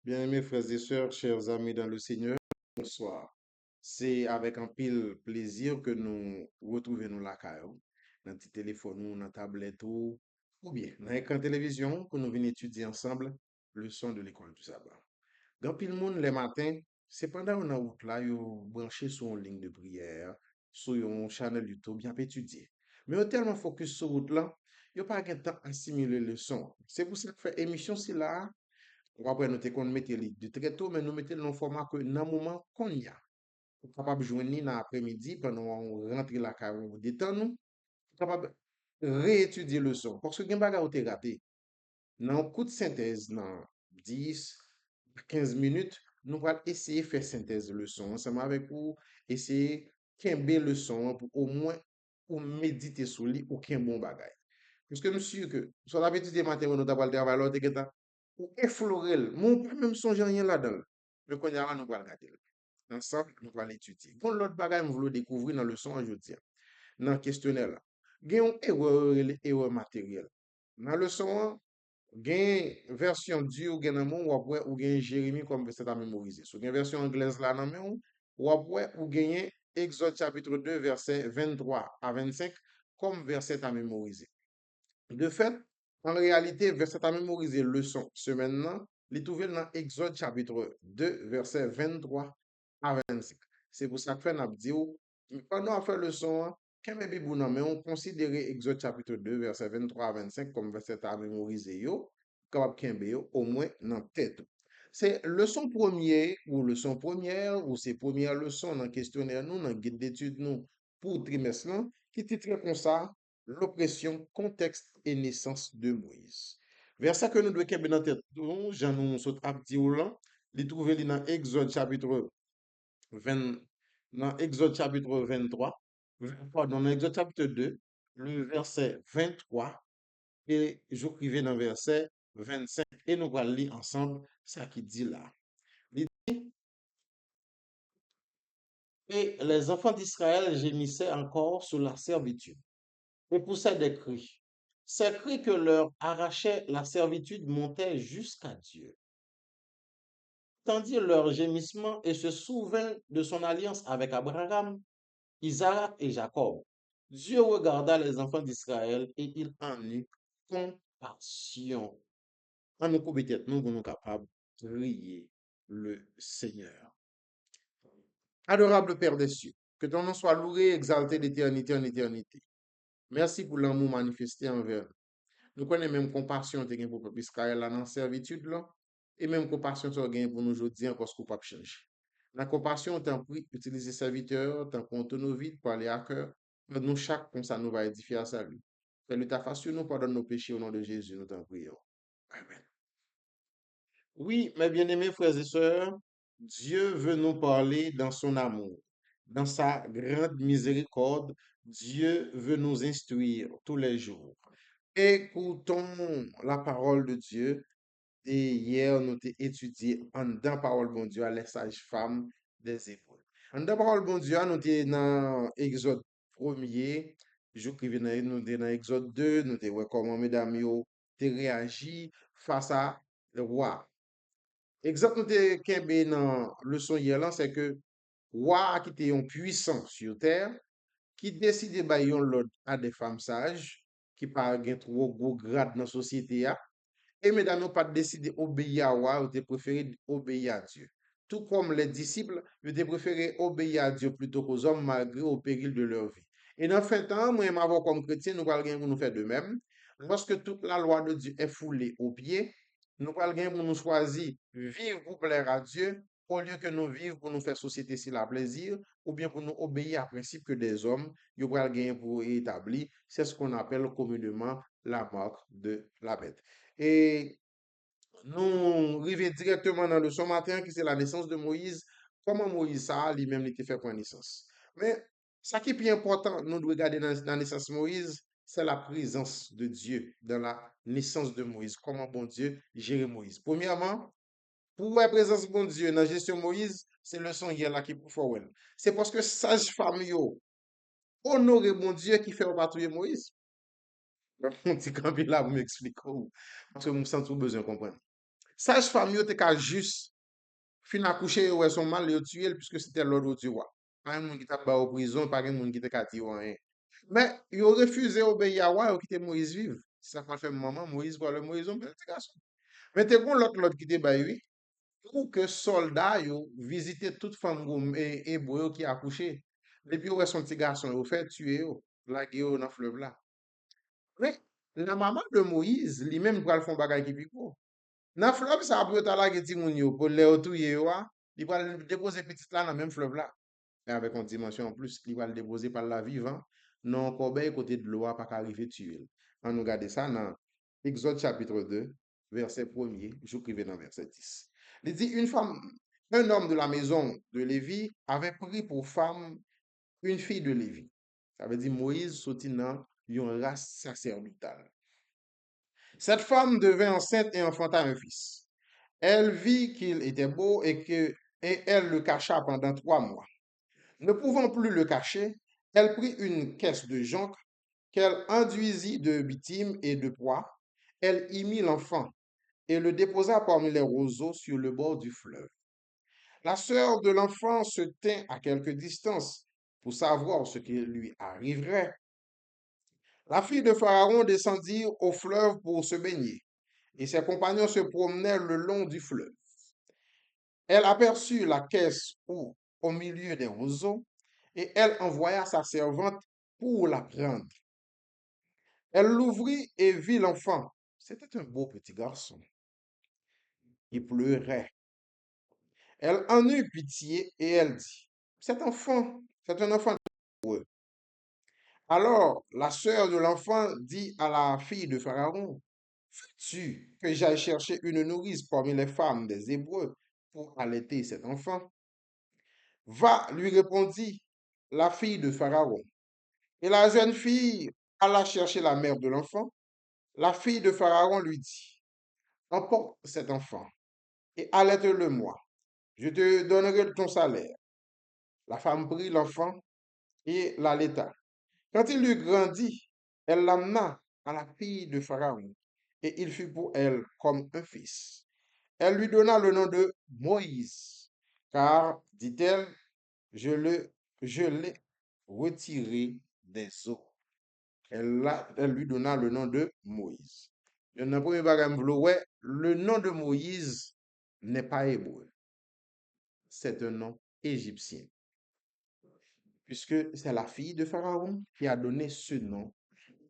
Bien-aimés frères et sœurs, chers amis dans le Seigneur, bonsoir. C'est avec un pile plaisir que nous retrouvons nous la caillou, dans petit téléphone ou dans tablette ou bien dans l'écran télévision que nous venons étudier ensemble le son de l'école du sabbat. Dans pile monde les matins, c'est pendant on a route là, yo branché sur une ligne de prière, sur un channel YouTube, bien étudier. Mais on tellement focus sur route là, yo pas de temps à assimiler le son. C'est pour ça que fait émission si là après, nous te qu'on mette li de très tôt, mais nous mettons dans le format que dans le moment qu'on y a. Pour capable de joindre dans l'après-midi, pendant on rentre la carrière, on détend nous, capable réétudier le son. Parce que gen bagay ou te raté. Dans un coup de synthèse, dans 10, 15 minutes, nous allons essayer de faire synthèse de leçon ensemble avec vous, essayer de le son pour au moins ou méditer sur lui ou qu'un bon bagay. Parce que monsieur que, sur la petite matin, on a pas le travail, l'autre qui ou effleurer, mon pas même songer rien là-dedans. Mais quand il y a là, nous allons regarder. Ensemble, nous allons l'étudier. Pour l'autre bagay, nous voulons découvrir dans le son aujourd'hui. Dans le questionnaire là. Il y a une erreur matérielle. Dans le son, gen version du ou gen nan moun ou apwe ou gen Jérémie comme verset à mémoriser. So gen version anglaise là nan men ou apwe ou genyen Exode chapitre 2 verset 23 à 25 comme verset à mémoriser. De fait, en réalité, verset à mémoriser leçon semaine nan, li trouvé dans Exode chapitre 2 verset 23 à 25. C'est pour ça que fait n'a dit ou, pendant à faire leçon, quand même bon nan, mais on considère Exode chapitre 2 verset 23 à 25 comme verset à mémoriser yo, capable kembe yo au moins dans tête. C'est leçon premier ou leçon première ou c'est première leçon dans questionnaire nous dans guide d'études nous pour trimestre là qui titre comme ça l'oppression, contexte et naissance de Moïse. Verset que nous devons kembe dans tête nous, Jean nous saute à petit ou là, li trouvé li dans Exode chapitre 20 dans Exode chapitre 23, pardon, dans Exode chapitre 2, le verset 23 et j'écrivais dans le verset 25 et nous allons lire ensemble ça qui dit là. Il dit, et les enfants d'Israël gémissaient encore sous la servitude et poussaient des cris. Ces cris que leur arrachait la servitude montaient jusqu'à Dieu. Tandis leur gémissement et se souvint de son alliance avec Abraham, Isaac et Jacob. Dieu regarda les enfants d'Israël et il en eut compassion. En nous couper tête, nous sommes capables de prier le Seigneur. Adorable Père des cieux, que ton nom soit loué, exalté d'éternité en éternité. Merci pour l'amour manifesté envers nous. Nous connaissons même compassion que pour le peuple Israël là dans la servitude là, et même compassion que tu pour nous aujourd'hui parce qu'on ne peut pas changer. La compassion, t'en prie, utiliser serviteur, t'en compte nos vies, parler à cœur, nous chaque comme ça nous va édifier à salut. Fais-le ta face sur nous, pardonne nos péchés au nom de Jésus, nous t'en prions. Amen. Oui, mes bien-aimés frères et sœurs, Dieu veut nous parler dans son amour, dans sa grande miséricorde. Dieu veut nous instruire tous les jours. Écoutons la parole de Dieu. Et hier, nous avons étudié en dans parole bon Dieu à les sages-femmes des Hébreux. En dans parole bon Dieu, nous sommes dans Exode 1er, nous sommes dans Exode 2, nous avons comment mesdames yo te réagi face à le roi. Exemple nous kembe dans leçon hier là, c'est que roi qui était un puissant sur terre, qui décide de bailler l'ordre à des femmes sages, qui pas gen trop gros grade dans la société, et mesdames n'ont pas décidé d'obéir à roi, ils ont préféré obéir à Dieu. Tout comme les disciples, ils ont préféré obéir à Dieu plutôt qu'aux hommes malgré au péril de leur vie. Et dans le fin de temps, moi et ma voix comme chrétien, nous allons nous faire de même. Lorsque toute la loi de Dieu est foulée aux pieds, nous allons pour nous choisir vivre pour plaire à Dieu au lieu que nous vivre pour nous faire société si la plaisir ou bien pour nous obéir à principe que des hommes, ils vont pour établir. C'est ce qu'on appelle communément la marque de la bête. Et nous arrivons directement dans le son matin qui c'est la naissance de Moïse. Comment Moïse ça, lui-même, il était fait pour la naissance. Mais ce qui est plus important, nous devons regarder dans la naissance de Moïse, c'est la présence de Dieu dans la naissance de Moïse. Comment bon Dieu gérer Moïse. Premièrement, pour la présence de bon Dieu dans la gestion de Moïse, c'est le son hier là qui est pour fort. C'est parce que sage-femme yo honorer bon Dieu qui fait patrouiller Moïse. Mon petit campé là, vous m'expliquez. Parce que je me sens tout besoin de comprendre. Sage-femme yo te ka juste fin accoucher ou son mal yo tué puisque c'était l'ordre du roi. Pas un monde qui t'a ba en prison, pas un monde qui te ka dit rien. Mais yo refusé obéir à roi, yo quitté Moïse vive. C'est ça qu'on fait maman Moïse pour le Moïse on petit garçon. Mais te kon l'autre qui te ba oui pour que soldats yo visiter toute femme et hébreu qui a accouché. Depuis ouais son petit garçon yo fait tuer yo, la yo dans fleuve là. Mais la maman de Moïse, lui-même pral font bagay qui piko. Dans fleuve ça après ta la ti moun yo pour les touyer yo, il va déposer petite là dans même fleuve là. Et avec une dimension en plus, il va le déposer par la vivant, non corbeille côté de l'eau pas arriver tuer. On nous regarde ça dans Exode chapitre 2, verset 1er, j'écrivais dans verset 10. Il dit une femme, un homme de la maison de Lévi avait pris pour femme une fille de Lévi. Ça veut dire Moïse sorti dans une race sacerdotale. Cette femme devint enceinte et enfanta un fils. Elle vit qu'il était beau et elle le cacha pendant 3 mois. Ne pouvant plus le cacher, elle prit une caisse de jonc qu'elle enduisit de bitume et de pois. Elle y mit l'enfant et le déposa parmi les roseaux sur le bord du fleuve. La sœur de l'enfant se tint à quelque distance pour savoir ce qui lui arriverait. La fille de Pharaon descendit au fleuve pour se baigner, et ses compagnons se promenaient le long du fleuve. Elle aperçut la caisse au milieu des roseaux, et elle envoya sa servante pour la prendre. Elle l'ouvrit et vit l'enfant. C'était un beau petit garçon. Il pleurait. Elle en eut pitié et elle dit, c'est un enfant heureux. Alors la sœur de l'enfant dit à la fille de Pharaon, veux-tu que j'aille chercher une nourrice parmi les femmes des Hébreux pour allaiter cet enfant? Va, lui répondit la fille de Pharaon. Et la jeune fille alla chercher la mère de l'enfant. La fille de Pharaon lui dit, emporte cet enfant et allaite-le-moi. Je te donnerai ton salaire. La femme prit l'enfant et l'allaita. Quand il eut grandi, elle l'amena à la fille de Pharaon et il fut pour elle comme un fils. Elle lui donna le nom de Moïse, car, dit-elle, je l'ai retiré des eaux. Elle lui donna le nom de Moïse. Dans le premier bagage, ouais, le nom de Moïse n'est pas hébreu, c'est un nom égyptien, puisque c'est la fille de Pharaon qui a donné ce nom,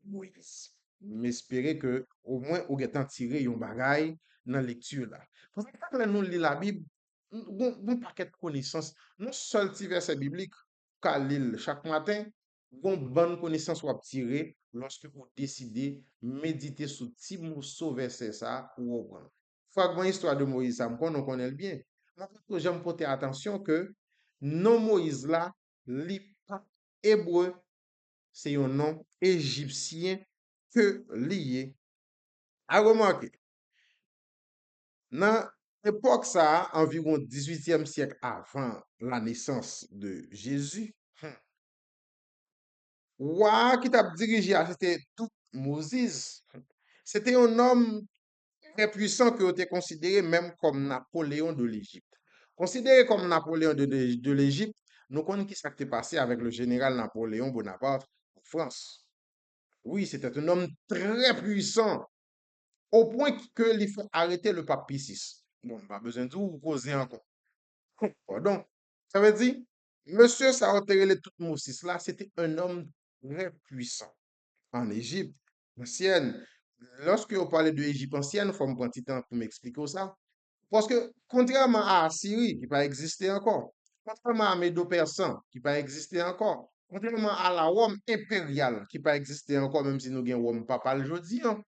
Moïse. M'espérer que au moins vous avez tiré un bagage dans la lecture là. Parce que quand nous lisons la Bible, nous paquet de connaissances, non seul petit verset biblique, qu'à lire chaque matin, une bonne connaissance ou tirer lorsque vous décidez méditer sur petit morceau verset ça ou au grand. Fragment histoire de Moïse, ça on connaît bien. Moi, j'aime porter attention que non Moïse là, li pas hébreu, c'est un nom égyptien que lié à remarquer. Dans l'époque ça, environ 18e siècle avant la naissance de Jésus, roi qui t'a dirigé, c'était tout Moses. C'était un homme très puissant qui était considéré même comme Napoléon de l'Égypte. Considéré comme Napoléon de l'Égypte, nous connaissons qui s'est passé avec le général Napoléon Bonaparte en France. Oui, c'était un homme très puissant, au point que il faut arrêter le pape Pie VI. Bon, pas besoin de vous causer encore. Donc, ça veut dire, monsieur Saoterele Toutmousis, là, c'était un homme très puissant en Égypte ancienne. Lorsque on parlait de l'Égypte ancienne, il faut me prendre un petit temps pour m'expliquer ça. Parce que, contrairement à Assyrie, qui n'a pas existé encore, contrairement à Médo-Persan, qui n'a pas existé encore, contrairement à la Rome impériale, qui n'a pas existé encore, même si nous avons Rome papal aujourd'hui, hein,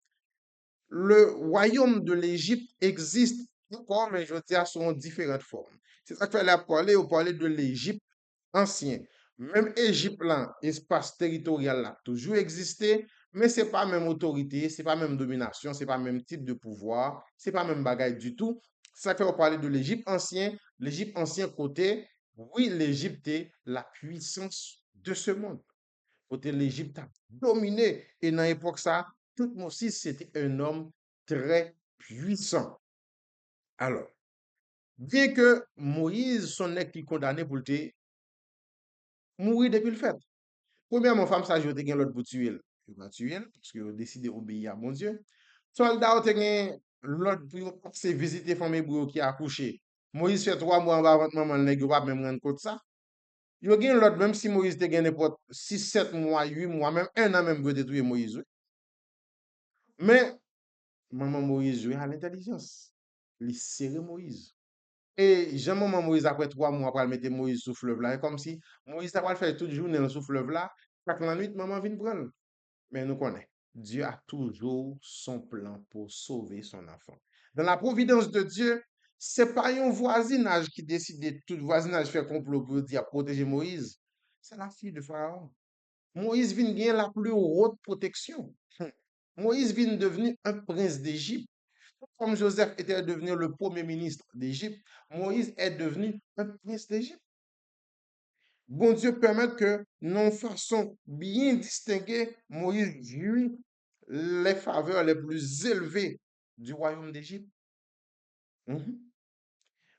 le royaume de l'Égypte existe encore, mais je veux dire, sous différentes formes. C'est ça qu'il fallait parler, on parlait de l'Égypte ancien. Même Égypte là, espace territorial là, toujours existé, mais c'est pas même autorité, c'est pas même domination, c'est pas même type de pouvoir, c'est pas même bagaille du tout. C'est ça que on parlait de l'Égypte ancien côté, oui, l'Égypte est la puissance de ce monde. Côté l'Égypte a dominé et dans l'époque ça, Toutmousis c'était un homme très puissant. Alors, bien que Moïse son nèg qui condamné pour te mourir depuis le fait. Premièrement, femme ça yo te gen l'autre pour tuer. Yo pas tuer parce que yo décidé d'obéir à mon Dieu. Soldat yo te gen l'autre pour yo passer visiter femme hébreu qui a accouché. Moïse fait 3 mois avant maman nèg yo pas même rendre compte ça. Yo gen l'autre même si Moïse te gen n'importe 6 7 mois, 8 mois, même 1 an même pour détruire Moïse. Oui. Mais maman Moïse jouait à l'intelligence. Il serrait Moïse. Et Jean-Maman Moïse, après 3 mois, après mettre Moïse sous fleuve là, et comme si Moïse a pas fait toute journée sous fleuve là, chaque la nuit, maman vient prendre. Mais nous connaissons. Dieu a toujours son plan pour sauver son enfant. Dans la providence de Dieu, c'est pas un voisinage qui décide de tout voisinage faire complot pour dire protéger Moïse. C'est la fille de Pharaon. Moïse vient gagner la plus haute protection. Moïse vient devenir un prince d'Égypte. Comme Joseph était devenu le premier ministre d'Égypte, Moïse est devenu un prince d'Égypte. Bon Dieu permet que, non façon bien distinguée, Moïse jouit les faveurs les plus élevées du royaume d'Égypte. Mhm.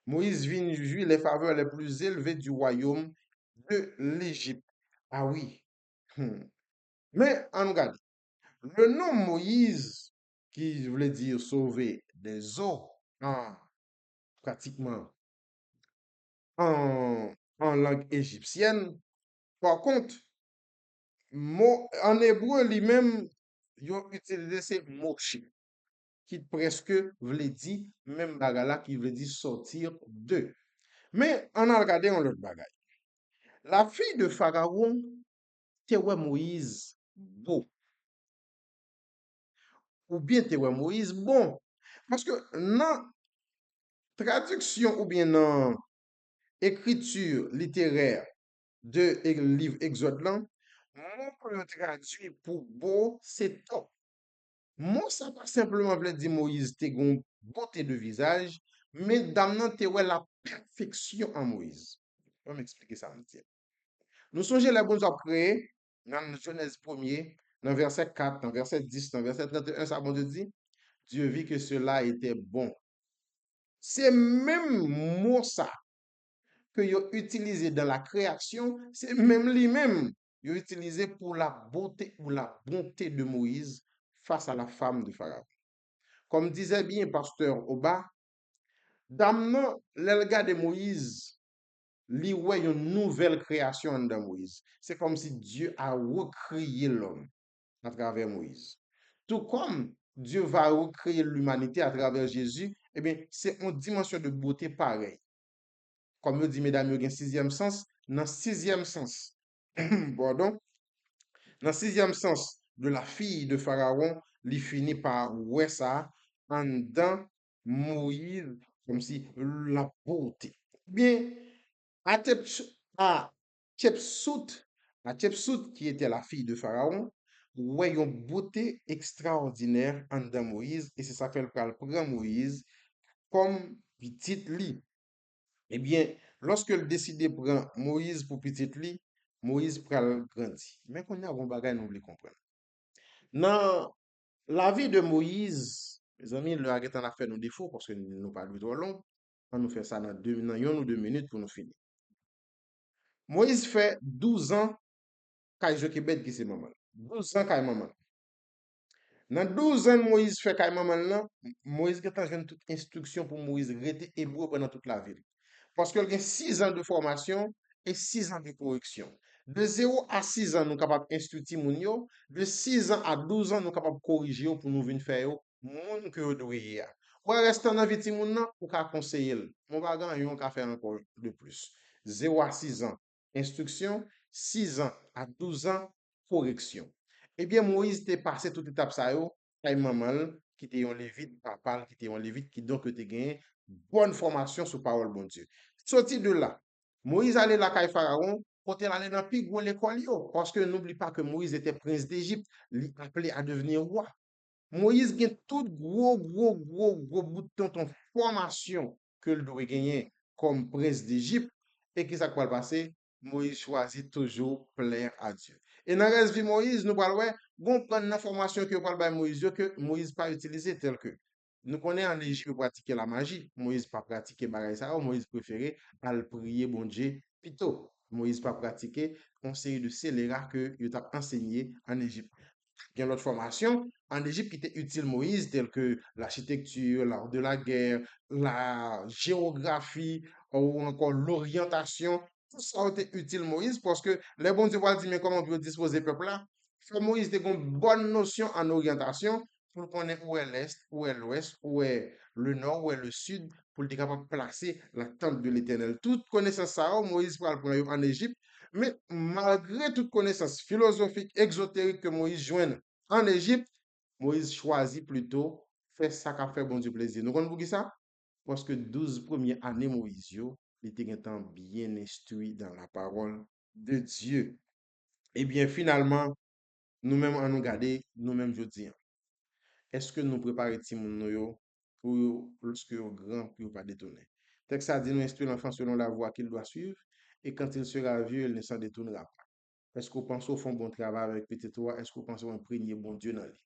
Moïse vient jouir les faveurs les plus élevées du royaume de l'Égypte. Ah oui. Hmm. Mais on regarde, le nom Moïse, qui voulait dire sauver des eaux, pratiquement en langue égyptienne. Par contre, en hébreu lui-même, ils ont utilisé ce Moshe, qui presque voulait dire même bagala qui veut dire sortir de. Mais on a regardé un autre bagage. La fille de Pharaon, te ouais Moïse beau, ou bien te ouais Moïse bon. Parce que dans traduction ou bien dans écriture littéraire de livre Exode là, mon le traduit pour beau, c'est top. Moi, ça pas simplement veut dire Moïse te gon beauté de visage, mais damnan te ouais la perfection en Moïse. Je vais m'expliquer ça un petit. Nous songeons les bons créés dans Genèse 1er, dans verset 4, dans verset 10, dans verset 31, ça bon Dieu dit, Dieu vit que cela était bon. C'est même mot ça que yo utilisé dans la création, c'est même lui-même yo utilisé pour la beauté ou la bonté de Moïse face à la femme de Pharaon. Comme disait bien pasteur Oba, damnan l'elga de Moïse, li ouais une nouvelle création de Moïse. C'est comme si Dieu a recréé l'homme à travers Moïse. Tout comme Dieu va recréer l'humanité à travers Jésus, eh bien, c'est une dimension de beauté pareille. Comme dit mesdames, il y a un sixième sens. Dans sixième sens, pardon, dans sixième sens de la fille de Pharaon, il finit par ouais ça en dedans Moïse, comme si la beauté. Bien, à à Tchepsout, à Tchepsout, qui était la fille de Pharaon, ouais une beauté extraordinaire en dedans Moïse, et c'est ça qu'elle prend Moïse comme petite lit. Eh bien, lorsque le décide de prendre Moïse pour petite lit, Moïse pral grandi. Mais qu'on a un bagay nous voulons comprendre. Dans la vie de Moïse, mes amis, le arrêt en a fait nos défauts parce que nous pas trop long. On nous fait ça dans 1 ou 2 minutes pour nous finir. Moïse fait 12 ans quand Jochebed qui c'est maman. 12 ans quand maman. Dans 12 ans Moïse fait quand maman là, Moïse a toute instruction pour Moïse rester hébreu pendant toute la vie. Parce qu'il y a 6 ans de formation et 6 ans de correction. De 0 à 6 ans, nous sommes capables d'instruire. De 6 ans à 12 ans, nous sommes capables de corriger pour nous venir faire moun que nous devons. Ou rester dans la vie de moun nan, pour conseiller. Mon bagage, on va faire encore de plus. 0 à 6 ans, instruction. 6 ans à 12 ans, correction. Eh bien, Moïse était passé toute étape ça yo, kay maman qui était un lévite, papa qui était un lévite, qui donc te gagné bonne formation sur parole bon Dieu. Sorti de là, Moïse allait la caille Pharaon, pour aller dans plus gros l'école yo, parce que n'oublie pas que Moïse était prince d'Égypte, il appelé à devenir roi. Moïse gagne tout gros bouton de formation que le doit gagner comme prince d'Égypte. Et qui ça va passer? Moïse choisit toujours plaire à Dieu. Et dans le reste de Moïse, nous parlons, bon, prendre l'information que parle Moïse, que Moïse pas utilisé tel que Nous connaissons en Égypte pratiquer la magie. Moïse pas pratiquer bagay ça, Moïse préféré à le prier bon Dieu plutôt. Moïse pas pratiquer une série de scélérats que il t'a enseigné en Égypte. Il y a une autre formation en Égypte qui était utile Moïse, telle que l'architecture, l'art de la guerre, la géographie ou encore l'orientation. Tout ça a été utile Moïse parce que les bons Dieu vont dire, mais comment on peut disposer peuple là? Faut Moïse ait une bonne notion en orientation pour connaître où est l'Est, où est l'Ouest, où est le Nord, où est le Sud, pour être capable de placer la tente de l'Éternel. Toute connaissance ça, Moïse va le prendre en Égypte, mais malgré toute connaissance philosophique, exotérique que Moïse joigne en Égypte, Moïse choisit plutôt faire ça qu'a fait bon Dieu plaisir. Nous comprenons ça? Parce que 12 premières années Moïse, il était bien instruit dans la parole de Dieu. Et bien finalement, nous-mêmes, en nous garder, nous-mêmes, je dis, est-ce que nous préparons petit monde pour lorsque au grand pour pas détourner? Texte a dit nous instruire l'enfant selon la voie qu'il doit suivre et quand il sera vieux, il ne s'en détournera pas. Est-ce qu'on pense au fond bon travail avec petit toi? Est-ce qu'on pense au imprégner bon Dieu dans lui?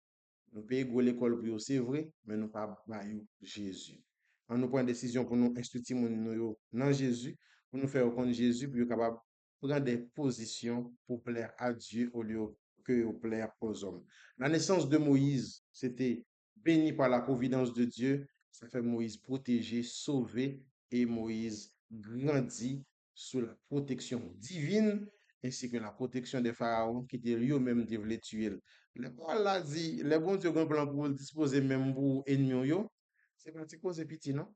Nous payons l'école pour eux, c'est vrai, mais nous pas bailler Jésus. On nous prend une décision pour nous instruire nous dans Jésus, pour nous faire connaître Jésus, pour être capable de prendre des positions pour plaire à Dieu au lieu que pour plaire aux hommes. La naissance de Moïse, c'était béni par la providence de Dieu. Ça fait Moïse protégé, sauvé, et Moïse grandit sous la protection divine ainsi que la protection des pharaons qui étaient lui-même voulaient tuer. Le Paul a dit, les bons Dieu ont un plan pour le disposer même pour ennemi yo. C'est pas cause petit, non?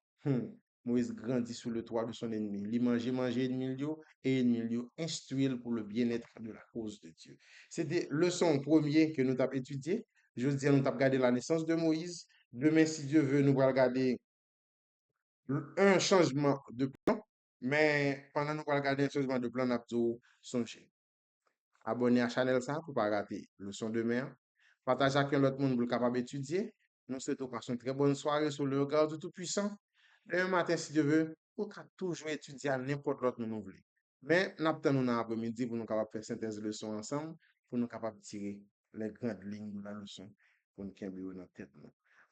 Moïse grandit sous le toit de son ennemi. Il mangeait ennemi yo et ennemi yo instruit pour le bien-être de la cause de Dieu. C'était leçon premier que nous avons étudié. Je veux dire, nous avons regardé la naissance de Moïse. Demain, si Dieu veut, nous allons regarder un changement de plan. Mais pendant nous allons regarder un changement de plan, nous avons songé. Abonnez à la chaîne ça pour ne pas rater leçon de mer. Partagez avec l'autre monde pour le capable d'étudier. Nous souhaitons passer une très bonne soirée sur le regard du Tout-Puissant. Demain matin, si Dieu veut, pour toujours étudier à n'importe l'autre nous voulons. Mais nous attendons dans l'après-midi pour nous capables faire synthèse de leçon ensemble, pour nous capables de tirer les grandes lignes de la leçon pour nous camber dans la tête.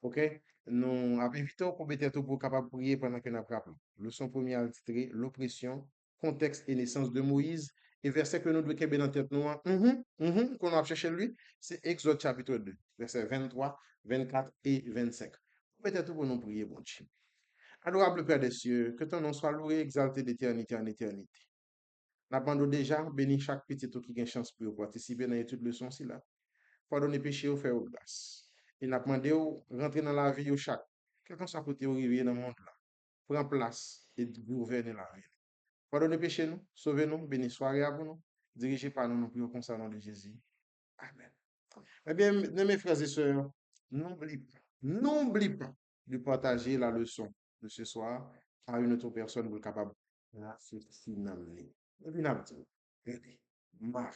OK? Nous invitons pour peut-être pour capable de prier pendant que nous apprenons. Leçon première titrée l'oppression, contexte et naissance de Moïse. Et verset que nous devons camber dans la tête, qu'on a cherché lui, c'est Exode chapitre 2, versets 23, 24 et 25. Peut-être pour nous prier, bon Dieu. Adorable Père des cieux, que ton nom soit loué, exalté d'éternité en éternité. Nous déjà, béni chaque petit qui a une chance pour participer dans l'étude de leçon ci là. Pardonnez péché ou faire grâce. Et nous demandé rentrer dans la vie de chaque. Quelqu'un soit côté arriver dans le monde là. Prends place et gouverner la vie. Pardonnez péché nous, sauvez-nous, béni soirée à vous nous. Dirigez par nous, nous prions concernant de Jésus. Amen. Eh bien, mes frères et sœurs, n'oublie pas de partager la leçon de ce soir à une autre personne pour être capable de la faire finalement. Et puis, regardez, Mara.